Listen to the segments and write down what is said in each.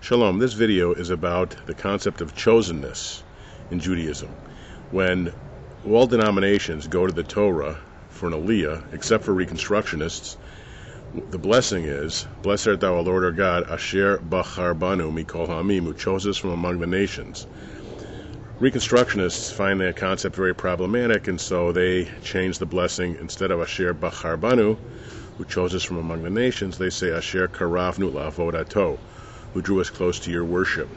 Shalom. This video is about the concept of chosenness in Judaism. When all denominations go to the Torah for an aliyah, except for Reconstructionists, the blessing is, "Blessed art thou, O Lord our God, asher bachar banu mikol ha'amim," who chose us from among the nations. Reconstructionists find that concept very problematic, and so they change the blessing. Instead of asher bachar banu, who chose us from among the nations, they say asher karavnu la'avodato, who drew us close to your worship.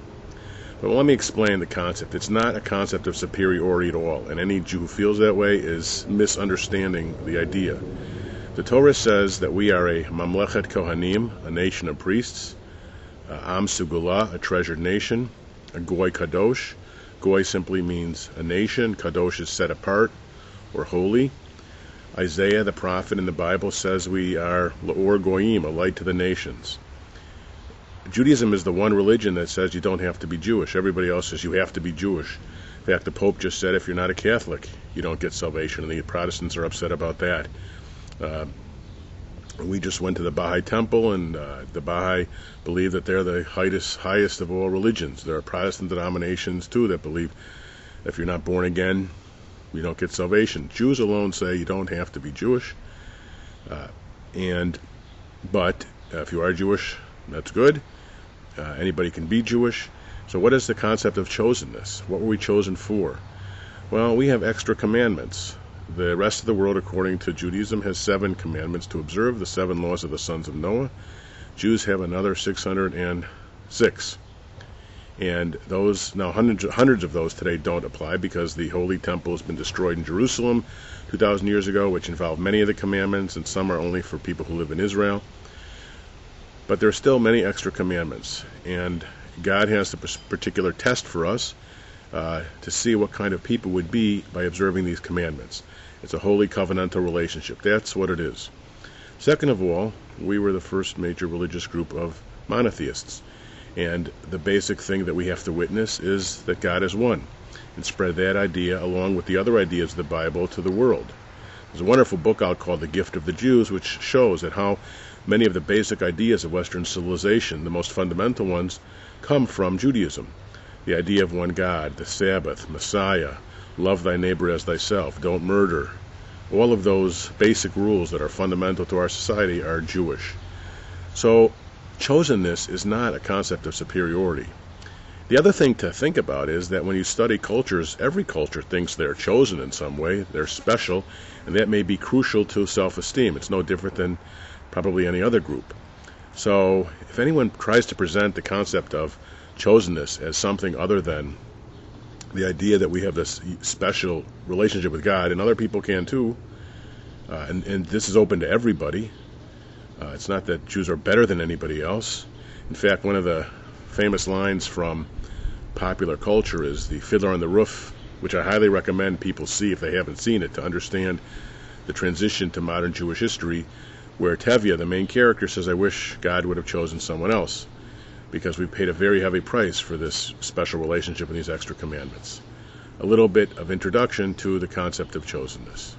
But let me explain the concept. It's not a concept of superiority at all, and any Jew who feels that way is misunderstanding the idea. The Torah says that we are a mamlechet kohanim, a nation of priests, am sugula, a treasured nation, a goy kadosh. Goy simply means a nation, kadosh is set apart or holy. Isaiah, the prophet in the Bible, says we are l'or goyim, a light to the nations. Judaism is the one religion that says you don't have to be Jewish. Everybody else says you have to be Jewish. In fact, the Pope just said if you're not a Catholic, you don't get salvation, and the Protestants are upset about that. We just went to the Baha'i temple, and the Baha'i believe that they're the highest of all religions. There are Protestant denominations, too, that believe if you're not born again, you don't get salvation. Jews alone say you don't have to be Jewish. But if you are Jewish, that's good. Anybody can be Jewish. So what is the concept of chosenness? What were we chosen for? Well, we have extra commandments. The rest of the world, according to Judaism, has 7 commandments to observe, the 7 laws of the sons of Noah. Jews have another 606. And those, now hundreds of those today don't apply because the Holy Temple has been destroyed in Jerusalem 2,000 years ago, which involved many of the commandments, and some are only for people who live in Israel. But there are still many extra commandments, and God has a particular test for us to see what kind of people would be by observing these commandments. It's a holy covenantal relationship. That's what it is. Second of all, we were the first major religious group of monotheists, and the basic thing that we have to witness is that God is one, and spread that idea along with the other ideas of the Bible to the world. There's a wonderful book out called The Gift of the Jews, which shows that how many of the basic ideas of Western civilization, the most fundamental ones, come from Judaism. The idea of one God, the Sabbath, Messiah, love thy neighbor as thyself, don't murder. All of those basic rules that are fundamental to our society are Jewish. So, chosenness is not a concept of superiority. The other thing to think about is that when you study cultures, every culture thinks they're chosen in some way, they're special, and that may be crucial to self-esteem. It's no different than probably any other group. So if anyone tries to present the concept of chosenness as something other than the idea that we have this special relationship with God, and other people can too, and this is open to everybody. It's not that Jews are better than anybody else. In fact, one of the famous lines from popular culture is the Fiddler on the Roof, which I highly recommend people see if they haven't seen it, to understand the transition to modern Jewish history, where Tevye, the main character, says, I wish God would have chosen someone else, because we've paid a very heavy price for this special relationship and these extra commandments. A little bit of introduction to the concept of chosenness.